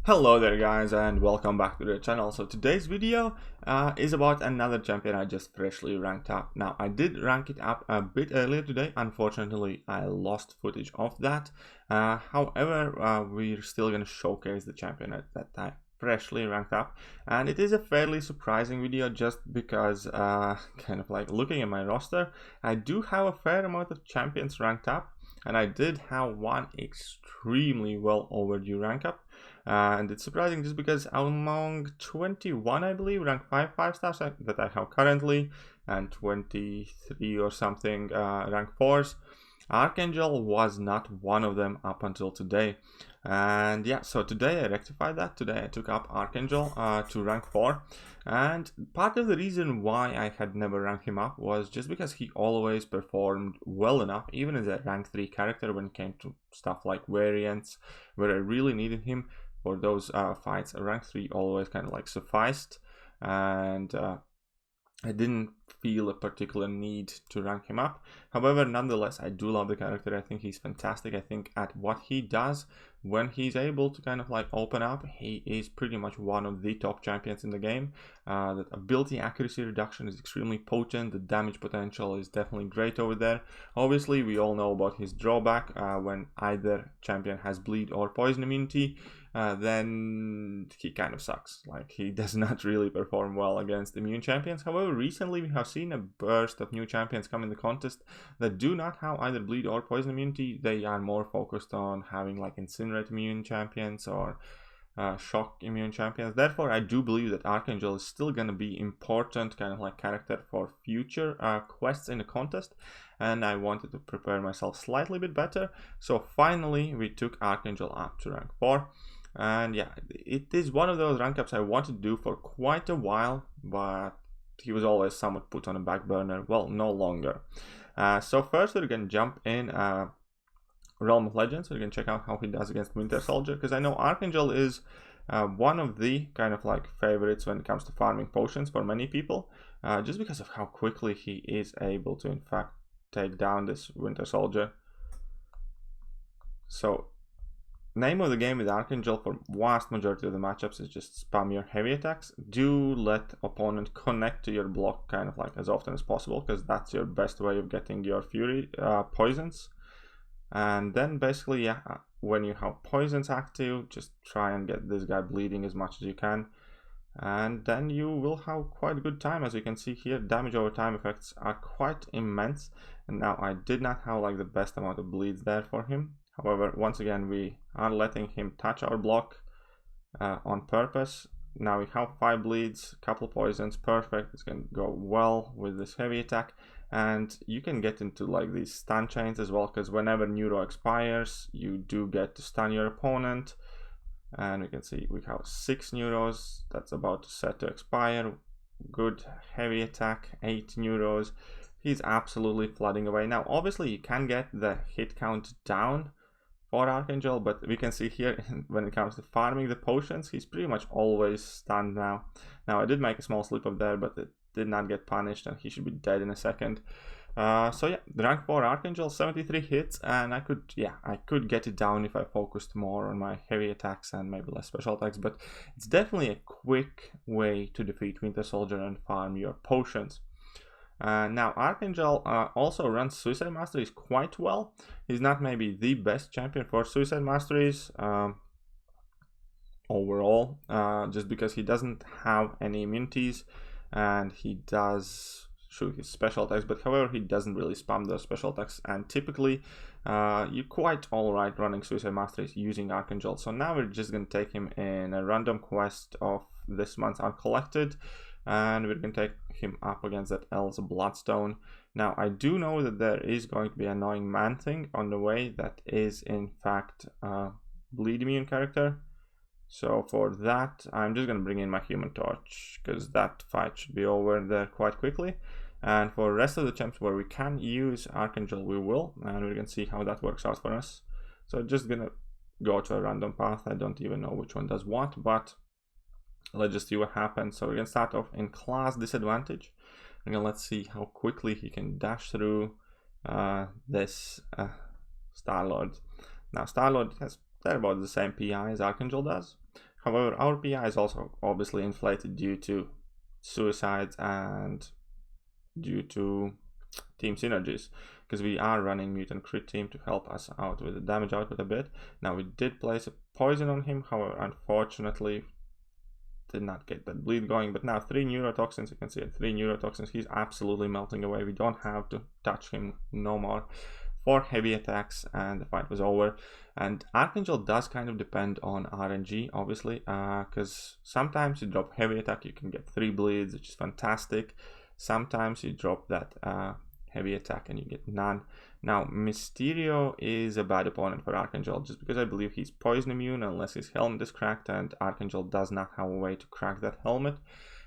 Hello there guys, and welcome back to the channel. So today's video is about another champion I just freshly ranked up. Now I did rank it up a bit earlier today. Unfortunately I lost footage of that. However, we're still going to showcase the champion that I freshly ranked up, and it is a fairly surprising video just because kind of like looking at my roster, I do have a fair amount of champions ranked up, and I did have one extremely well overdue rank up. And it's surprising just because among 21, I believe, rank 5 stars that I have currently, and 23 or something rank 4s, Archangel was not one of them up until today. And yeah, so today I rectified that. Today I took up Archangel to rank 4, and part of the reason why I had never ranked him up was just because he always performed well enough, even as a rank 3 character, when it came to stuff like variants, where I really needed him for those fights. A rank 3 always kind of like sufficed, and I didn't feel a particular need to rank him up. However, nonetheless, I do love the character. I think he's fantastic. I think at what he does when he's able to kind of like open up, he is pretty much one of the top champions in the game. The ability accuracy reduction is extremely potent. The damage potential is definitely great over there. Obviously, we all know about his drawback. When either champion has bleed or poison immunity, then he kind of sucks. Like, he does not really perform well against immune champions. However, recently we have seen a burst of new champions come in the contest that do not have either bleed or poison immunity. They are more focused on having like incinerate immune champions or shock immune champions. Therefore, I do believe that Archangel is still going to be important kind of like character for future quests in the contest, and I wanted to prepare myself slightly bit better. So finally we took Archangel up to rank 4. And yeah, it is one of those rank ups I wanted to do for quite a while, but he was always somewhat put on a back burner. Well, no longer. So first we're going to jump in Realm of Legends. We're going to check out how he does against Winter Soldier, because I know Archangel is one of the kind of like favorites when it comes to farming potions for many people, just because of how quickly he is able to in fact take down this Winter Soldier. So name of the game with Archangel for vast majority of the matchups is just spam your heavy attacks. Do let opponent connect to your block kind of like as often as possible, because that's your best way of getting your fury poisons. And then basically, yeah, when you have poisons active, just try and get this guy bleeding as much as you can, and then you will have quite a good time. As you can see here, damage over time effects are quite immense, and now I did not have like the best amount of bleeds there for him. However, once again, we are letting him touch our block on purpose. Now we have 5 bleeds, a couple poisons, perfect. It's going to go well with this heavy attack. And you can get into like these stun chains as well, because whenever Neuro expires, you do get to stun your opponent. And we can see we have 6 Neuros. That's about to set to expire. Good heavy attack, 8 Neuros. He's absolutely flooding away. Now, obviously, you can get the hit count down for Archangel, but we can see here when it comes to farming the potions, he's pretty much always stunned now. Now, I did make a small slip up there, but it did not get punished, and he should be dead in a second. So yeah, rank 4 Archangel, 73 hits, and I could get it down if I focused more on my heavy attacks and maybe less special attacks, but it's definitely a quick way to defeat Winter Soldier and farm your potions. Now Archangel also runs Suicide Masteries quite well. He's not maybe the best champion for Suicide Masteries overall, just because he doesn't have any immunities, and he does shoot his special attacks, but however he doesn't really spam those special attacks, and typically you're quite alright running Suicide Masteries using Archangel. So now we're just going to take him in a random quest of this month's Uncollected, and we're going to take him up against that El's Bloodstone. Now I do know that there is going to be an annoying man thing on the way that is in fact a bleed immune character. So for that, I'm just going to bring in my Human Torch, because that fight should be over there quite quickly. And for the rest of the champs where we can use Archangel, we will, and we're going to see how that works out for us. So just going to go to a random path. I don't even know which one does what, but let's just see what happens. So we're going to start off in class disadvantage. And then let's see how quickly he can dash through this Star-Lord. Now Star-Lord has they're about the same PI as Archangel does. However, our PI is also obviously inflated due to suicides and due to team synergies, because we are running mutant crit team to help us out with the damage output a bit. Now we did place a poison on him, however unfortunately did not get that bleed going, but now 3 neurotoxins, you can see it, 3 neurotoxins, he's absolutely melting away. We don't have to touch him no more for heavy attacks, and the fight was over. And Archangel does kind of depend on RNG, obviously, because sometimes you drop heavy attack, you can get 3 bleeds, which is fantastic. Sometimes you drop that heavy attack and you get none. Now Mysterio is a bad opponent for Archangel, just because I believe he's poison immune unless his helmet is cracked, and Archangel does not have a way to crack that helmet.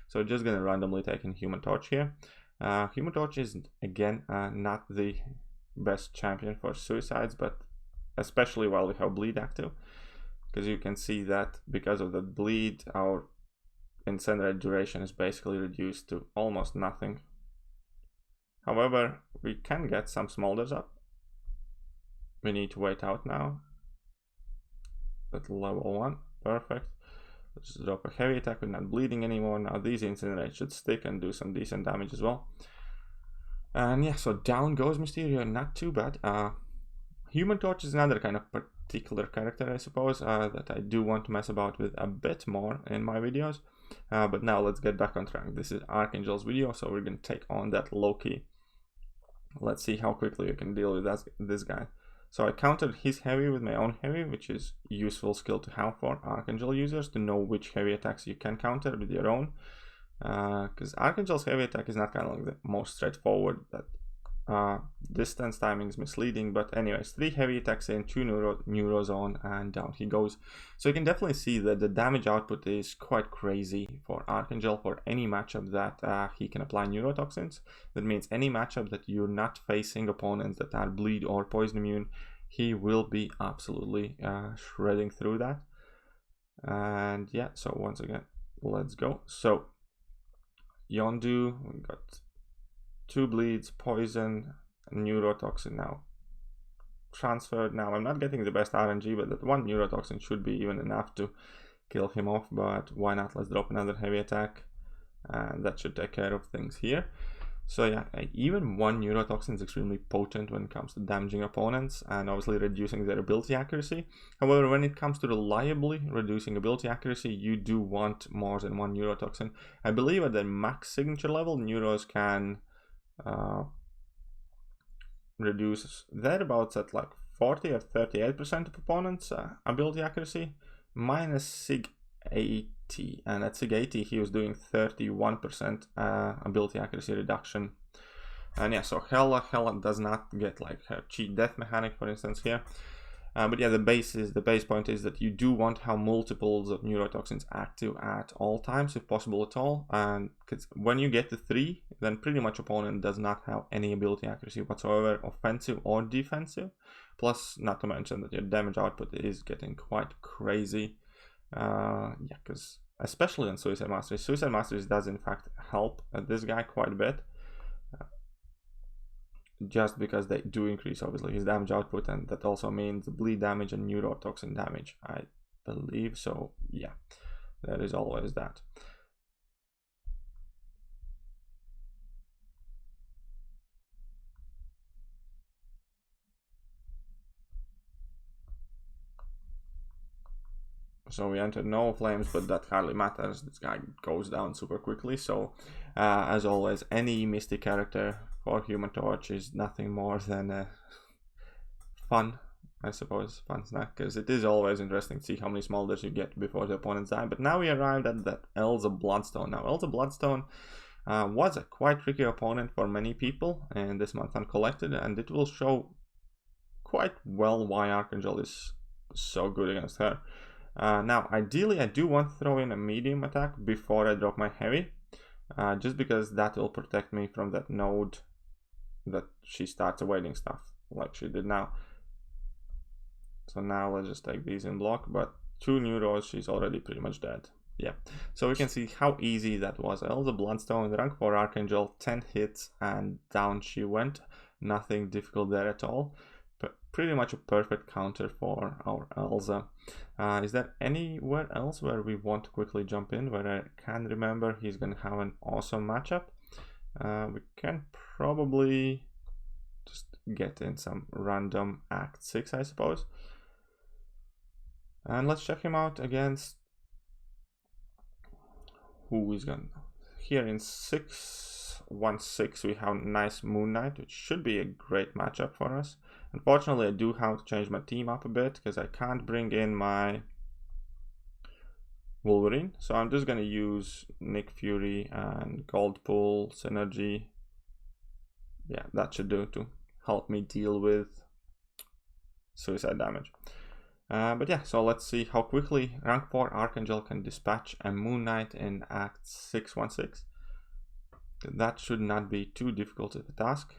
So just gonna randomly take in Human Torch here. Human Torch is again not the best champion for suicides, but especially while we have bleed active, because you can see that because of the bleed our incinerate duration is basically reduced to almost nothing. However, we can get some smolders up. We need to wait out now. But level 1, perfect. Let's just drop a heavy attack. We're not bleeding anymore. Now these incinerate should stick and do some decent damage as well. And yeah, so down goes Mysterio, not too bad. Human Torch is another kind of particular character, I suppose, that I do want to mess about with a bit more in my videos. But now let's get back on track. This is Archangel's video, so we're going to take on that Loki. Let's see how quickly you can deal with this guy. So I countered his heavy with my own heavy, which is a useful skill to have for Archangel users, to know which heavy attacks you can counter with your own. Because Archangel's heavy attack is not kind of like the most straightforward. That distance timing is misleading, but anyways, 3 heavy attacks in, 2 neuro zone, and down he goes. So you can definitely see that the damage output is quite crazy for Archangel for any matchup that he can apply neurotoxins. That means any matchup that you're not facing opponents that are bleed or poison immune, he will be absolutely shredding through that. And yeah, so once again, let's go. So Yondu, we got 2 bleeds, poison, neurotoxin now transferred. Now I'm not getting the best RNG, but that 1 neurotoxin should be even enough to kill him off, but why not? Let's drop another heavy attack, and that should take care of things here. So yeah, even 1 neurotoxin is extremely potent when it comes to damaging opponents and obviously reducing their ability accuracy. However, when it comes to reliably reducing ability accuracy, you do want more than 1 neurotoxin. I believe at the max signature level, neuros can reduce thereabouts at like 40 or 38% of opponents' ability accuracy, minus Sig 80, and at Sig 80 he was doing 31% ability accuracy reduction. And yeah, so Hela does not get like her cheat death mechanic, for instance, here. But yeah, the base point is that you do want to have multiples of neurotoxins active at all times, if possible at all. And when you get to 3, then pretty much opponent does not have any ability accuracy whatsoever, offensive or defensive. Plus, not to mention that your damage output is getting quite crazy. Yeah, because especially on Suicide Masteries does in fact help this guy quite a bit. Just because they do increase obviously his damage output, and that also means bleed damage and neurotoxin damage, I believe. So yeah, there is always that. So we entered no flames, but that hardly matters. This guy goes down super quickly. So as always, any mystic character for Human Torch is nothing more than fun, I suppose, fun snack, because it is always interesting to see how many smolders you get before the opponents die. But now we arrived at that Elza Bloodstone. Now Elza Bloodstone was a quite tricky opponent for many people in this month uncollected, and it will show quite well why Archangel is so good against her. Now ideally I do want to throw in a medium attack before I drop my heavy, just because that will protect me from that node that she starts avoiding stuff like she did now. So now let's just take these in block, but 2 neuros, she's already pretty much dead. Yeah, so we can see how easy that was. Elza Bloodstone, rank 4 Archangel, 10 hits and down she went. Nothing difficult there at all. But pretty much a perfect counter for our Elsa. Is there anywhere else where we want to quickly jump in, where I can remember he's gonna have an awesome matchup? We can probably just get in some random Act 6, I suppose. And let's check him out against who is gonna... Here in 616 we have nice Moon Knight, which should be a great matchup for us. Unfortunately, I do have to change my team up a bit because I can't bring in my Wolverine. So I'm just gonna use Nick Fury and Gold Pool Synergy. Yeah, that should do to help me deal with suicide damage. But yeah, so let's see how quickly rank 4 Archangel can dispatch a Moon Knight in Act 616. That should not be too difficult of a task.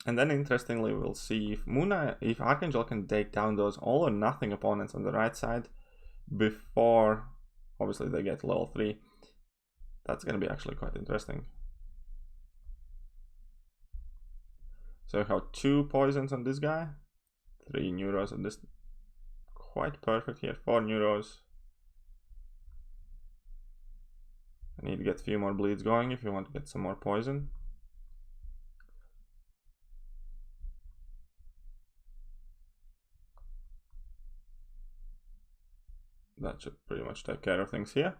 And then interestingly, we'll see if Archangel can take down those all or nothing opponents on the right side before obviously they get level 3. That's going to be actually quite interesting. So we have 2 poisons on this guy, 3 neuros on this. Quite perfect here, 4 neuros. I need to get a few more bleeds going if you want to get some more poison. That should pretty much take care of things here.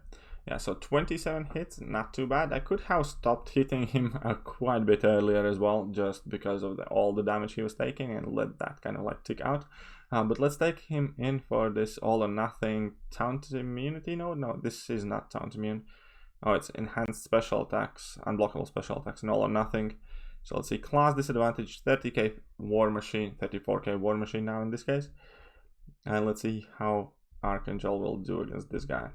Yeah, so 27 hits, not too bad. I could have stopped hitting him quite a bit earlier as well, just because of all the damage he was taking, and let that kind of like tick out. But let's take him in for this all or nothing taunt immunity. No, this is not taunt immune. Oh, it's enhanced special attacks, unblockable special attacks, and all or nothing. So let's see, class disadvantage, 30k War Machine, 34k War Machine now in this case. And let's see how Archangel will do against this guy.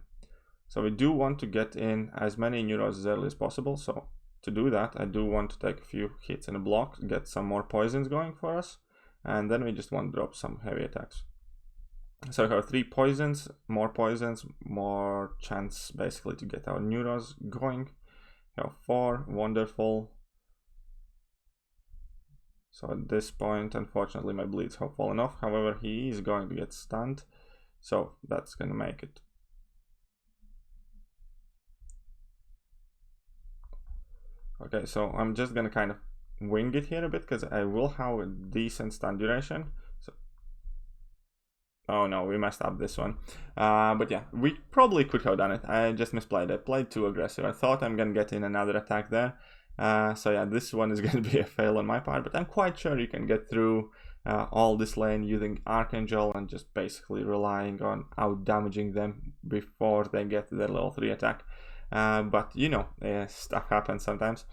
So we do want to get in as many neuros as early as possible. So to do that, I do want to take a few hits in a block, get some more poisons going for us. And then we just want to drop some heavy attacks. So we have 3 poisons, more chance basically to get our neuros going. We have 4, wonderful. So at this point, unfortunately, my bleeds have fallen off. However, he is going to get stunned. So that's going to make it. Okay, so I'm just going to kind of wing it here a bit because I will have a decent stun duration. So, oh no, we messed up this one. But yeah, we probably could have done it. I just misplayed. I played too aggressive. I thought I'm going to get in another attack there. So yeah, this one is going to be a fail on my part, but I'm quite sure you can get through all this lane using Archangel and just basically relying on out damaging them before they get their level 3 attack. But you know, stuff happens sometimes.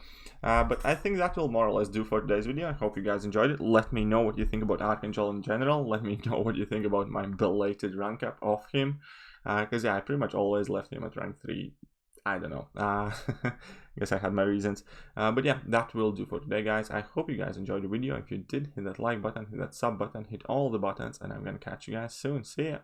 But I think that will more or less do for today's video. I hope you guys enjoyed it. Let me know what you think about Archangel in general. Let me know what you think about my belated rank up of him. Because yeah, I pretty much always left him at rank 3. I don't know. I guess I had my reasons. But yeah, that will do for today, guys. I hope you guys enjoyed the video. If you did, hit that like button, hit that sub button, hit all the buttons, and I'm gonna catch you guys soon. See ya.